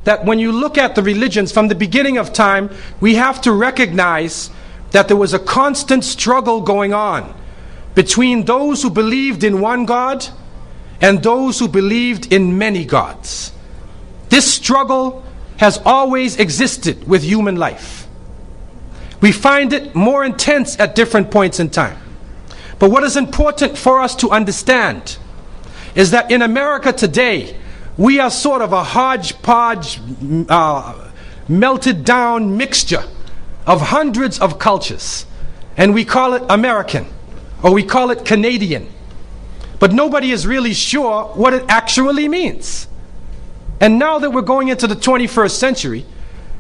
that when you look at the religions from the beginning of time, we have to recognize that there was a constant struggle going on between those who believed in one God and those who believed in many gods. This struggle has always existed with human life. We find it more intense at different points in time. But what is important for us to understand is that in America today, we are sort of a hodgepodge, melted down mixture of hundreds of cultures. And we call it American, or we call it Canadian. But nobody is really sure what it actually means. And now that we're going into the 21st century,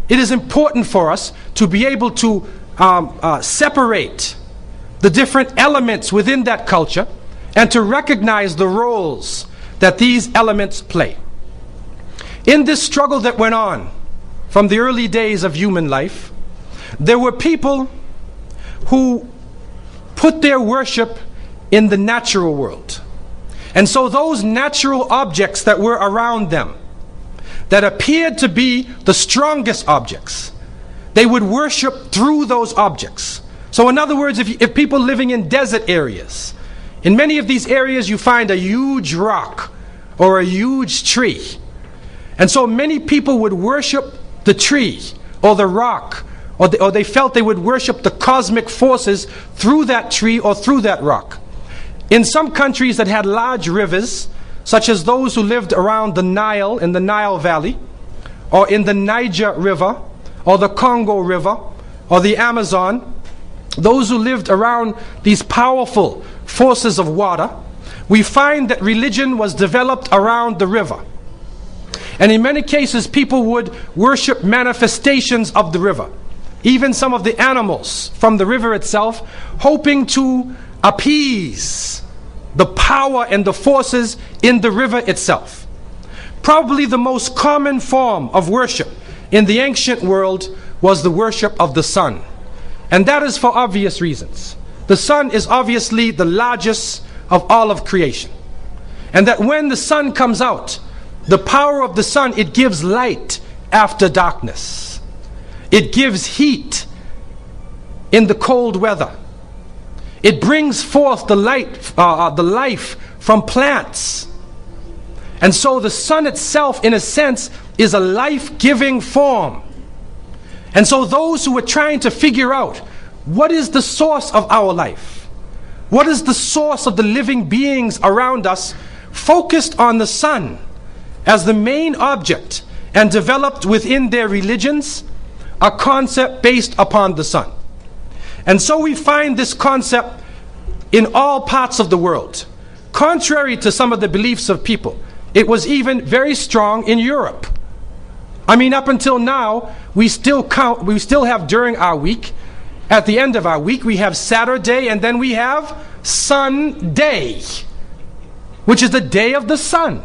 it is important for us to be able to separate the different elements within that culture and to recognize the roles that these elements play. In this struggle that went on from the early days of human life, there were people who put their worship in the natural world. And so those natural objects that were around them, that appeared to be the strongest objects, they would worship through those objects. So in other words, if people living in desert areas, in many of these areas you find a huge rock or a huge tree. And so many people would worship the tree or the rock, or they felt they would worship the cosmic forces through that tree or through that rock. In some countries that had large rivers, such as those who lived around the Nile, in the Nile Valley, or in the Niger River, or the Congo River, or the Amazon, those who lived around these powerful forces of water, we find that religion was developed around the river. And in many cases, people would worship manifestations of the river, even some of the animals from the river itself, hoping to appease the power and the forces in the river itself. Probably the most common form of worship in the ancient world was the worship of the sun. And that is for obvious reasons. The sun is obviously the largest of all of creation. And that when the sun comes out, the power of the sun, it gives light after darkness. It gives heat in the cold weather. It brings forth the life from plants. And so the sun itself, in a sense, is a life-giving form. And so those who were trying to figure out what is the source of our life, what is the source of the living beings around us, focused on the sun as the main object and developed within their religions a concept based upon the sun. And so we find this concept in all parts of the world. Contrary to some of the beliefs of people, it was even very strong in Europe. I mean, up until now, we still have during our week, at the end of our week, we have Saturday, and then we have Sunday, which is the day of the sun.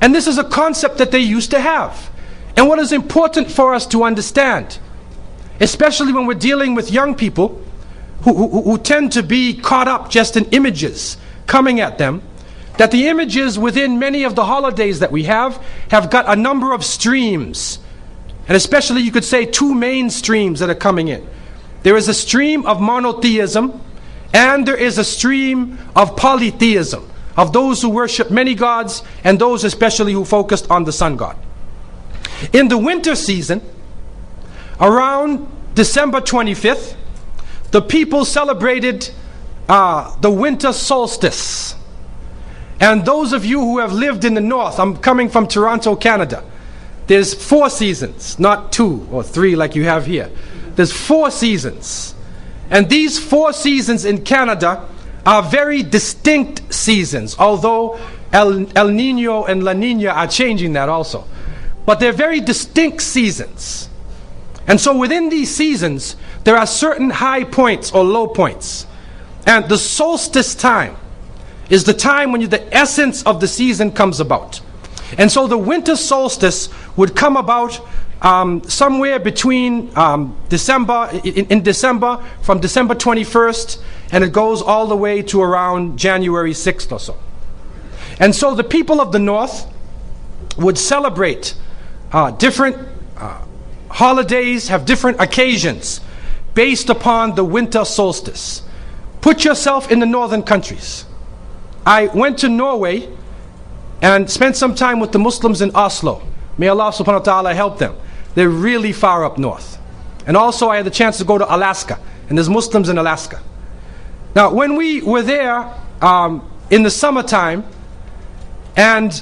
And this is a concept that they used to have. And what is important for us to understand, especially when we're dealing with young people who tend to be caught up just in images coming at them, that the images within many of the holidays that we have got a number of streams. And especially you could say two main streams that are coming in. There is a stream of monotheism, and there is a stream of polytheism, of those who worship many gods, and those especially who focused on the sun god. In the winter season, around December 25th, the people celebrated the winter solstice. And those of you who have lived in the north, I'm coming from Toronto, Canada. There's 4 seasons, not 2 or 3 like you have here. There's 4 seasons. And these 4 seasons in Canada are very distinct seasons, although El Nino and La Nina are changing that also. But they're very distinct seasons. And so within these seasons, there are certain high points or low points. And the solstice time is the time when the essence of the season comes about. And so the winter solstice would come about somewhere between December, in December, from December 21st, and it goes all the way to around January 6th or so. And so the people of the north would celebrate different holidays, have different occasions based upon the winter solstice. Put yourself in the northern countries. I went to Norway and spent some time with the Muslims in Oslo. May Allah subhanahu wa ta'ala help them. They're really far up north. And also I had the chance to go to Alaska, and there's Muslims in Alaska. Now when we were there in the summertime, and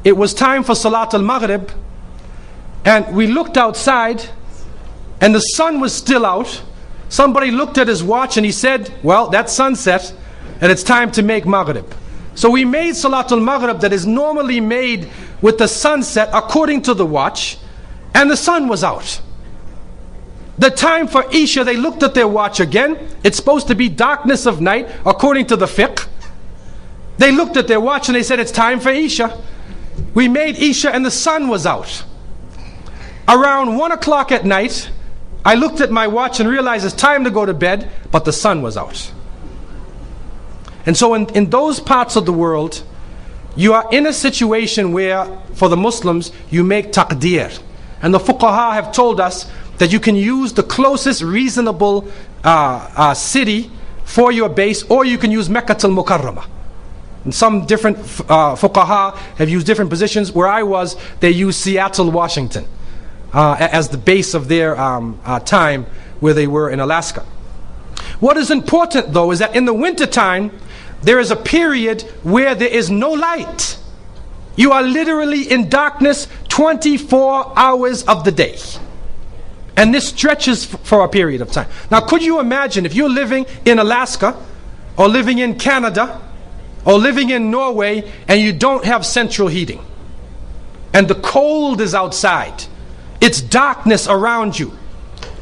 it was time for Salat al-Maghrib, and we looked outside and the sun was still out, somebody looked at his watch and he said, well, that's sunset and it's time to make Maghrib. So we made Salatul Maghrib that is normally made with the sunset according to the watch, and the sun was out. The time for Isha, they looked at their watch again. It's supposed to be darkness of night according to the fiqh. They looked at their watch and they said, it's time for Isha. We made Isha and the sun was out. Around 1 o'clock at night, I looked at my watch and realized it's time to go to bed, but the sun was out. And so in those parts of the world, you are in a situation where, for the Muslims, you make taqdeer. And the fuqaha have told us that you can use the closest reasonable city for your base, or you can use Mecca al-Mukarramah. And some different fuqaha have used different positions. Where I was, they used Seattle, Washington as the base of their time where they were in Alaska. What is important though is that in the winter time, there is a period where there is no light. You are literally in darkness 24 hours of the day. And this stretches for a period of time. Now could you imagine if you're living in Alaska, or living in Canada, or living in Norway, and you don't have central heating, and the cold is outside, it's darkness around you,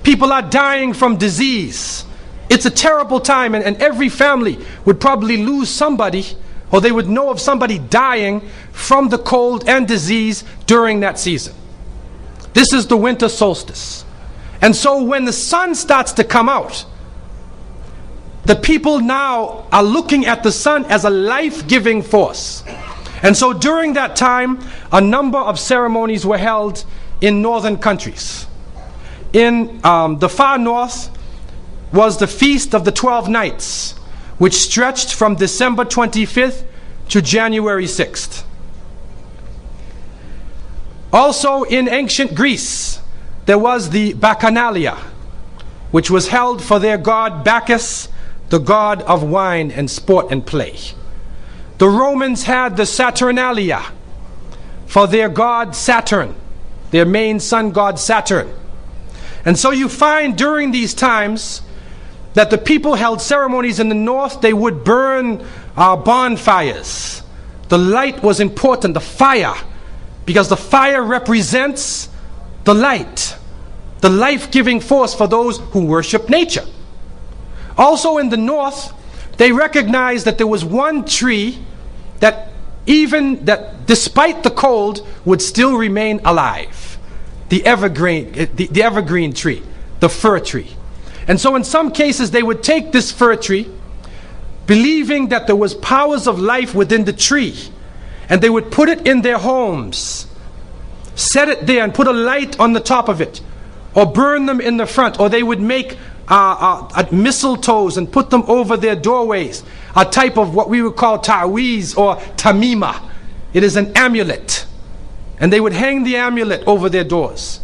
people are dying from disease, it's a terrible time, and every family would probably lose somebody, or they would know of somebody dying from the cold and disease during that season. This is the winter solstice. And so when the sun starts to come out, the people now are looking at the sun as a life-giving force. And so during that time, a number of ceremonies were held in northern countries. In the far north was the Feast of the 12 Nights, which stretched from December 25th to January 6th. Also in ancient Greece, there was the Bacchanalia, which was held for their god Bacchus, the god of wine and sport and play. The Romans had the Saturnalia for their god Saturn, their main sun god Saturn. And so you find during these times that the people held ceremonies in the north. They would burn bonfires. The light was important, the fire, because the fire represents the light, the life-giving force for those who worship nature. Also in the north, they recognized that there was one tree that despite the cold would still remain alive. The evergreen tree, the fir tree. And so in some cases they would take this fir tree, believing that there was powers of life within the tree, and they would put it in their homes, set it there and put a light on the top of it, or burn them in the front, or they would make mistletoes and put them over their doorways, a type of what we would call ta'weez or tamima. It is an amulet, and they would hang the amulet over their doors,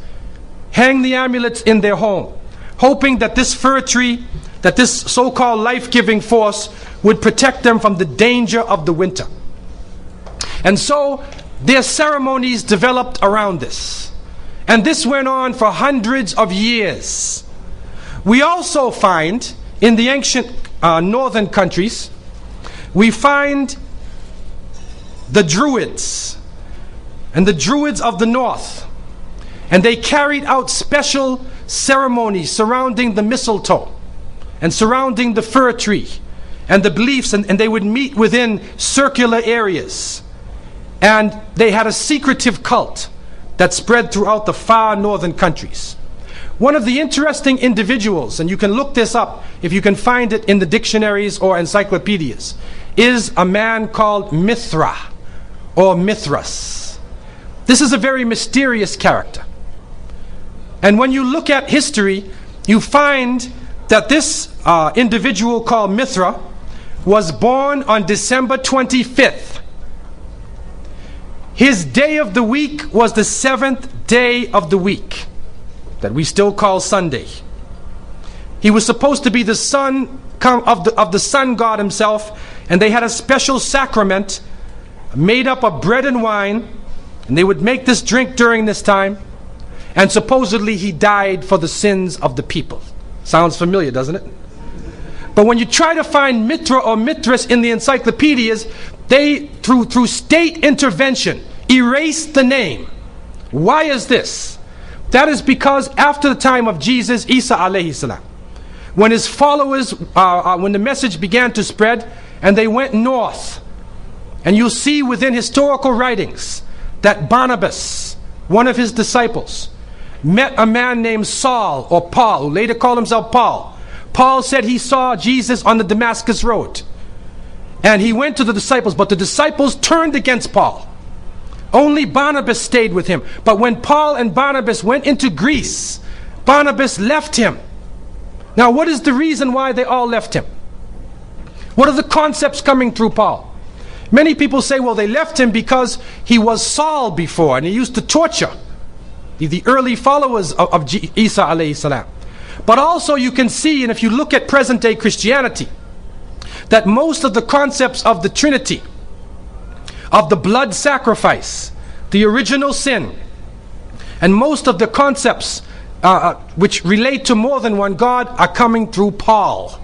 hang the amulets in their home, hoping that this fir tree, that this so-called life-giving force would protect them from the danger of the winter. And so their ceremonies developed around this, and this went on for hundreds of years. We also find in the ancient northern countries, we find the Druids, and the Druids of the north, and they carried out special ceremonies surrounding the mistletoe and surrounding the fir tree and the beliefs, and they would meet within circular areas, and they had a secretive cult that spread throughout the far northern countries. One of the interesting individuals, and you can look this up if you can find it in the dictionaries or encyclopedias, is a man called Mithra or Mithras. This is a very mysterious character. And when you look at history, you find that this individual called Mithra was born on December 25th. His day of the week was the 7th day of the week, that we still call Sunday. He was supposed to be the son of the sun god himself, and they had a special sacrament made up of bread and wine, and they would make this drink during this time, and supposedly he died for the sins of the people. Sounds familiar, doesn't it? But when you try to find Mithra or Mithras in the encyclopedias, they, through state intervention, erased the name. Why is this? That is because after the time of Jesus, Isa alayhi salam, when his followers, when the message began to spread, and they went north, and you'll see within historical writings that Barnabas, one of his disciples, met a man named Saul or Paul, who later called himself Paul. Paul said he saw Jesus on the Damascus road, and he went to the disciples, but the disciples turned against Paul. Only Barnabas stayed with him. But when Paul and Barnabas went into Greece, Barnabas left him. Now, what is the reason why they all left him? What are the concepts coming through Paul? Many people say, well, they left him because he was Saul before, and he used to torture the early followers of Isa alayhi salam. But also you can see, and if you look at present day Christianity, that most of the concepts of the Trinity, of the blood sacrifice, the original sin, and most of the concepts which relate to more than one God are coming through Paul.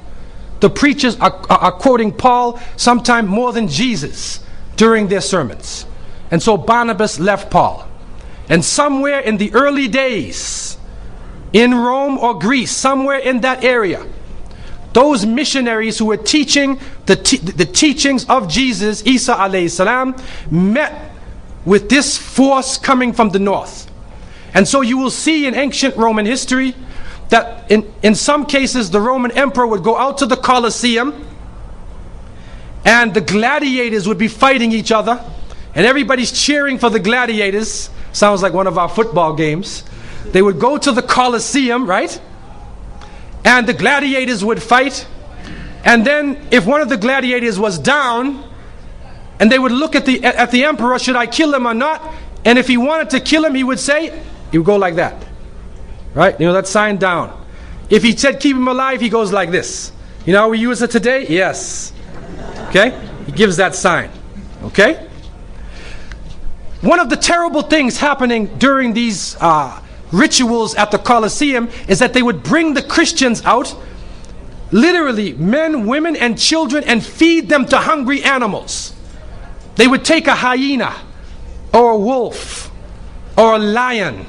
The preachers are quoting Paul sometime more than Jesus during their sermons. And so Barnabas left Paul. And somewhere in the early days, in Rome or Greece, somewhere in that area, those missionaries who were teaching the teachings of Jesus, Isa alayhi salam, met with this force coming from the north. And so you will see in ancient Roman history that in some cases the Roman emperor would go out to the Colosseum, and the gladiators would be fighting each other, and everybody's cheering for the gladiators. Sounds like one of our football games. They would go to the Colosseum, right? And the gladiators would fight. And then if one of the gladiators was down, and they would look at the emperor, should I kill him or not? And if he wanted to kill him, he would say, he would go like that. Right? You know that sign, down. If he said keep him alive, he goes like this. You know how we use it today? Yes. Okay? He gives that sign. Okay? One of the terrible things happening during these rituals at the Colosseum is that they would bring the Christians out, literally men, women, and children, and feed them to hungry animals. They would take a hyena or a wolf or a lion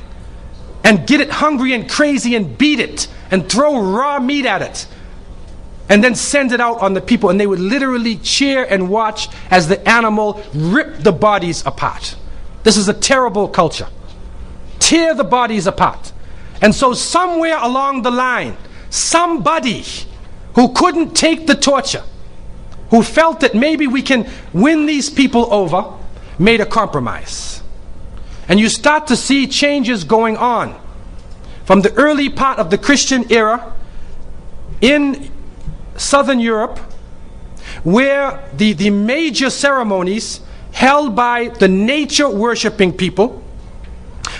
and get it hungry and crazy and beat it and throw raw meat at it and then send it out on the people, and they would literally cheer and watch as the animal ripped the bodies apart. This is a terrible culture. Tear the bodies apart. And so somewhere along the line, somebody who couldn't take the torture, who felt that maybe we can win these people over, made a compromise. And you start to see changes going on from the early part of the Christian era in Southern Europe, where the major ceremonies held by the nature worshipping people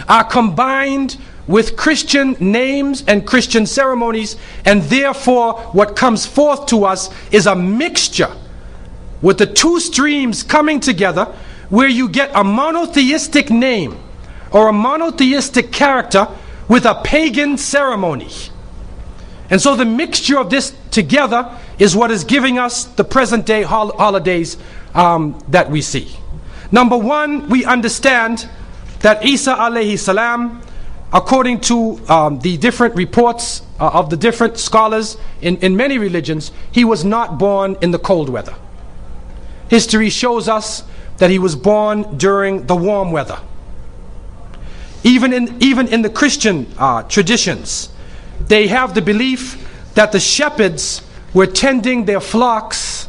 are combined with Christian names and Christian ceremonies, and therefore what comes forth to us is a mixture with the two streams coming together, where you get a monotheistic name or a monotheistic character with a pagan ceremony. And so the mixture of this together is what is giving us the present day holidays that we see. Number one, we understand that Isa alayhi salam, according to the different reports of the different scholars in many religions, he was not born in the cold weather. History shows us that he was born during the warm weather. Even in the Christian traditions, they have the belief that the shepherds were tending their flocks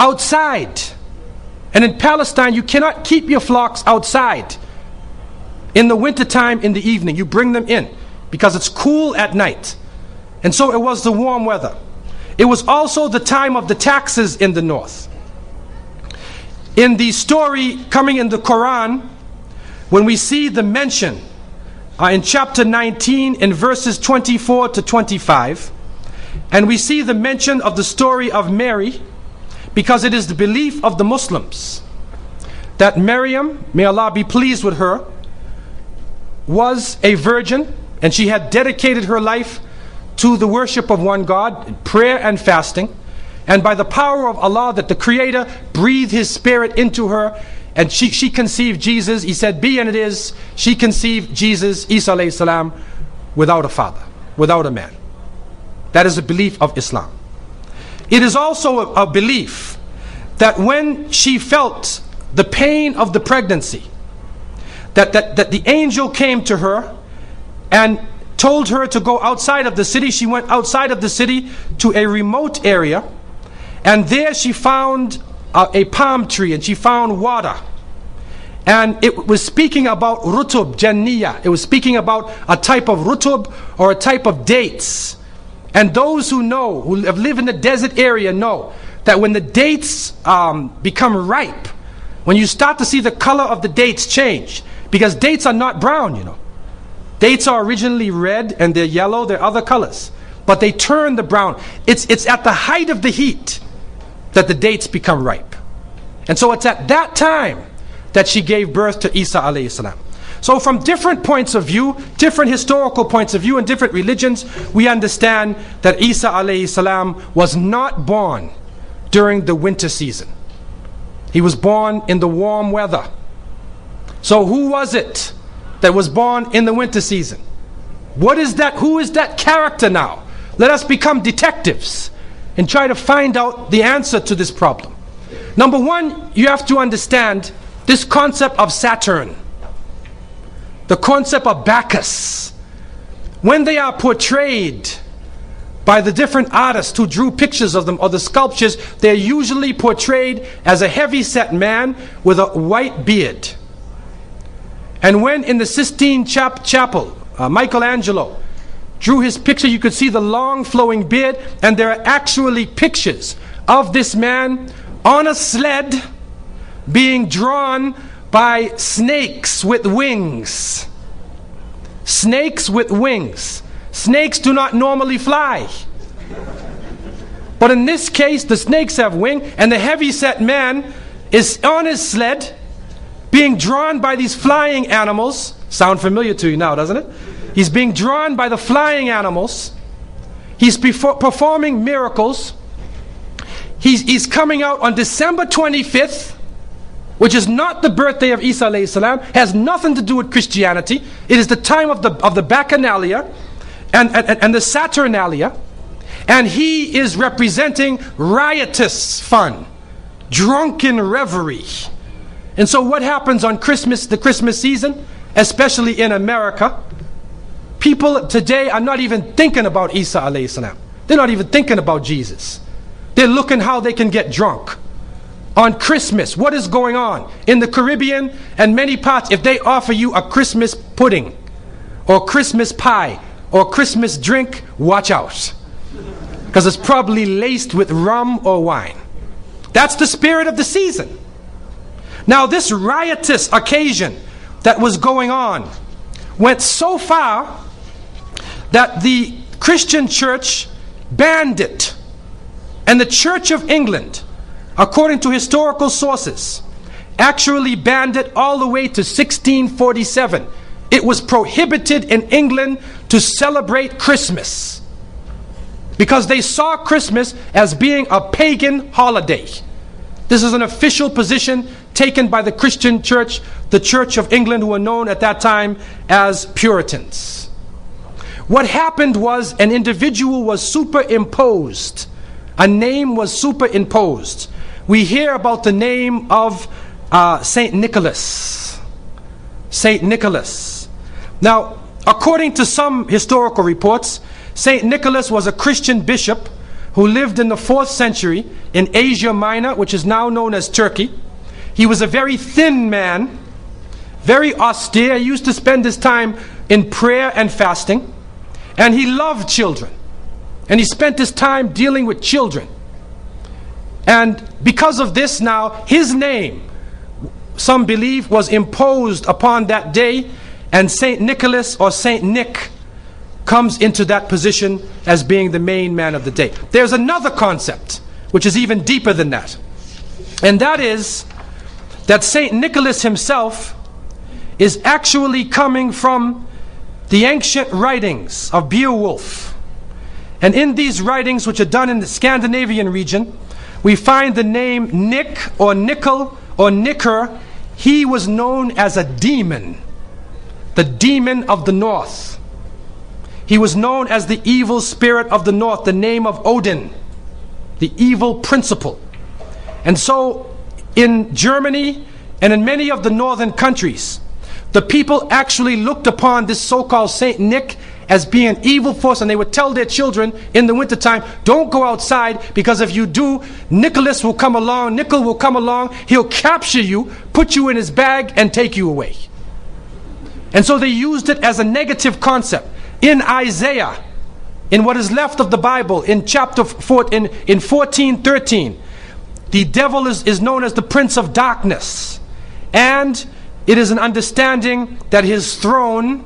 outside. And in Palestine, you cannot keep your flocks outside. In the wintertime, in the evening, you bring them in because it's cool at night. And so it was the warm weather. It was also the time of the taxes in the north. In the story coming in the Quran, when we see the mention in chapter 19 in verses 24 to 25, and we see the mention of the story of Mary, because it is the belief of the Muslims that Maryam, may Allah be pleased with her, was a virgin, and she had dedicated her life to the worship of one God, prayer and fasting, and by the power of Allah, that the Creator breathed His Spirit into her, and she conceived Jesus. He said, be, and it is. She conceived Jesus, Isa alayhi salam, without a father, without a man. That is a belief of Islam. It is also a belief that when she felt the pain of the pregnancy, that the angel came to her and told her to go outside of the city. She went outside of the city to a remote area, and there she found a palm tree, and she found water. And it was speaking about rutub, janniya. It was speaking about a type of rutub, or a type of dates. And those who know, who have lived in the desert area, know that when the dates become ripe, when you start to see the color of the dates change, because dates are not brown, you know. Dates are originally red and they're yellow, they're other colors. But they turn the brown. It's at the height of the heat that the dates become ripe. And so it's at that time that she gave birth to Isa alayhi salam. So from different points of view, different historical points of view and different religions, we understand that Isa alayhi salam was not born during the winter season. He was born in the warm weather. So who was it that was born in the winter season? What is that? Who is that character now? Let us become detectives and try to find out the answer to this problem. Number one, you have to understand this concept of Saturn, the concept of Bacchus. When they are portrayed by the different artists who drew pictures of them, or the sculptures, they're usually portrayed as a heavy-set man with a white beard. And when in the Sistine Chapel, Michelangelo drew his picture, you could see the long flowing beard, and there are actually pictures of this man on a sled being drawn by snakes with wings. Snakes with wings. Snakes do not normally fly. But in this case, the snakes have wings, and the heavy-set man is on his sled, being drawn by these flying animals. Sound familiar to you now, doesn't it? He's being drawn by the flying animals. He's performing miracles. He's coming out on December 25th, which is not the birthday of Isa alayhi salam, has nothing to do with Christianity. It is the time of the Bacchanalia and the Saturnalia. And he is representing riotous fun, drunken revelry. And so what happens on Christmas, the Christmas season, especially in America, people today are not even thinking about Isa alayhi salam. They're not even thinking about Jesus. They're looking how they can get drunk. On Christmas, what is going on? In the Caribbean and many parts, if they offer you a Christmas pudding, or Christmas pie, or Christmas drink, watch out. Because it's probably laced with rum or wine. That's the spirit of the season. Now this riotous occasion that was going on went so far that the Christian church banned it. And the Church of England, according to historical sources, actually banned it all the way to 1647. It was prohibited in England to celebrate Christmas because they saw Christmas as being a pagan holiday. This is an official position taken by the Christian church, the Church of England, who were known at that time as Puritans. What happened was an individual was superimposed. A name was superimposed. We hear about the name of St.Nicolas. St.Nicolas. Now, according to some historical reports, St.Nicolas was a Christian bishop who lived in the 4th century in Asia Minor, which is now known as Turkey. He was a very thin man, very austere. He used to spend his time in prayer and fasting. And he loved children. And he spent his time dealing with children. And because of this now, his name, some believe, was imposed upon that day. And St. Nicholas or St. Nick comes into that position as being the main man of the day. There's another concept which is even deeper than that. And that is that St. Nicholas himself is actually coming from the ancient writings of Beowulf. And in these writings, which are done in the Scandinavian region, we find the name Nick or Nickel or Nicker. He was known as a demon, the demon of the north. He was known as the evil spirit of the north, the name of Odin, the evil principle. And so in Germany and in many of the northern countries, the people actually looked upon this so-called Saint Nick as being an evil force, and they would tell their children in the wintertime, don't go outside, because if you do, Nicholas will come along, Nickel will come along, he'll capture you, put you in his bag, and take you away. And so they used it as a negative concept. In Isaiah, in what is left of the Bible, in chapter 4, in 14:13, the devil is known as the prince of darkness. And it is an understanding that his throne,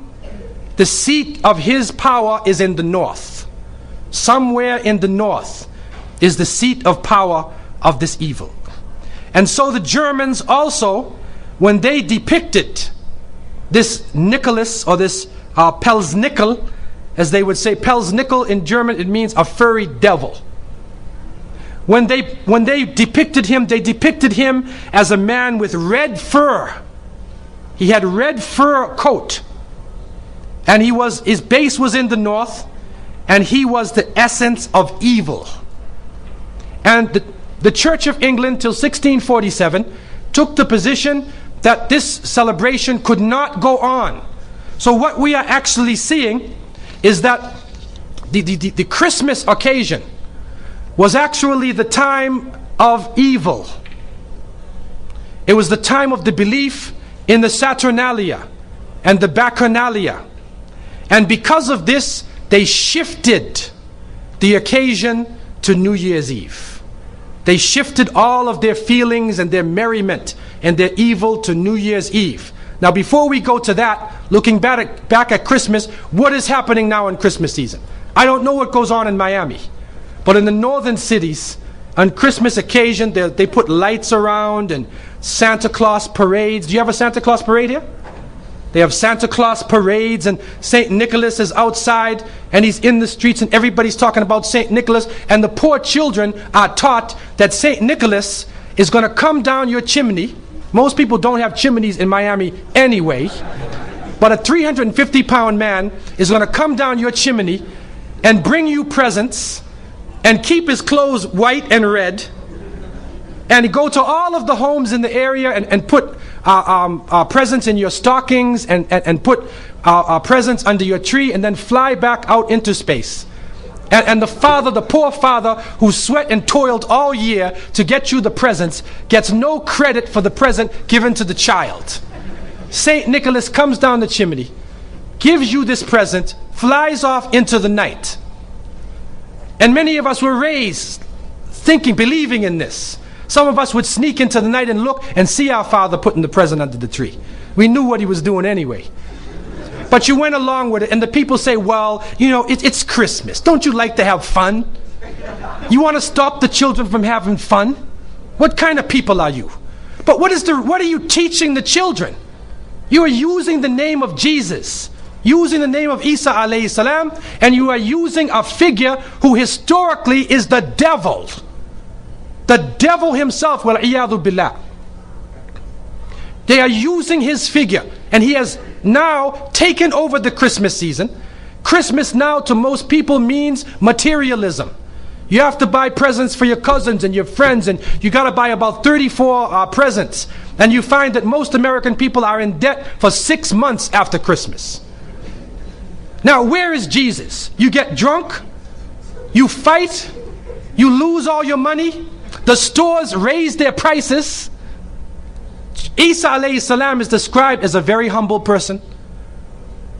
the seat of his power, is in the north. Somewhere in the north is the seat of power of this evil. And so the Germans also, when they depicted this Nicholas, or this Pelsnickel, as they would say, Pelsnickel in German, it means a furry devil. When they depicted him, they depicted him as a man with red fur. He had red fur coat, and his base was in the north, and he was the essence of evil. And the Church of England till 1647 took the position that this celebration could not go on. So what we are actually seeing is that the Christmas occasion was actually the time of evil. It was the time of the belief in the Saturnalia and the Bacchanalia. And because of this, they shifted the occasion to New Year's Eve. They shifted all of their feelings and their merriment and their evil to New Year's Eve. Now, before we go to that, looking back at Christmas, what is happening now in Christmas season? I don't know what goes on in Miami, but in the northern cities, on Christmas occasion, they put lights around and Santa Claus parades. Do you have a Santa Claus parade here? They have Santa Claus parades, and St. Nicholas is outside, and he's in the streets, and everybody's talking about St. Nicholas, and the poor children are taught that St. Nicholas is going to come down your chimney. Most people don't have chimneys in Miami anyway, but a 350-pound man is going to come down your chimney and bring you presents and keep his clothes white and red, and go to all of the homes in the area and put presents in your stockings and put presents under your tree, and then fly back out into space. And the poor father who sweat and toiled all year to get you the presents, gets no credit for the present given to the child. St. Nicholas comes down the chimney, gives you this present, flies off into the night. And many of us were raised thinking, believing in this. Some of us would sneak into the night and look and see our father putting the present under the tree. We knew what he was doing anyway. But you went along with it, and the people say, well, you know, it's Christmas. Don't you like to have fun? You want to stop the children from having fun? What kind of people are you? But what are you teaching the children? You are using the name of Jesus, using the name of Isa alayhi salam, and you are using a figure who historically is the devil. The devil himself, wal-iyadhu billah. They are using his figure, and he has now taken over the Christmas season. Christmas now to most people means materialism. You have to buy presents for your cousins and your friends, and you got to buy about 34 presents. And you find that most American people are in debt for 6 months after Christmas. Now, where is Jesus? You get drunk, you fight, you lose all your money, the stores raise their prices, Isa alayhi salam is described as a very humble person.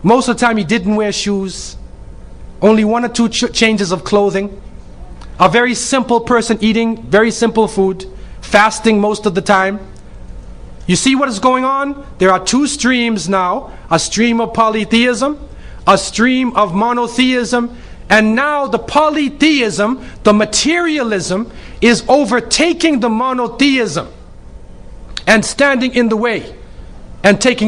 Most of the time he didn't wear shoes, only one or two changes of clothing. A very simple person, eating very simple food, fasting most of the time. You see what is going on? There are two streams now, a stream of polytheism, a stream of monotheism, and now the polytheism, the materialism, is overtaking the monotheism and standing in the way and taking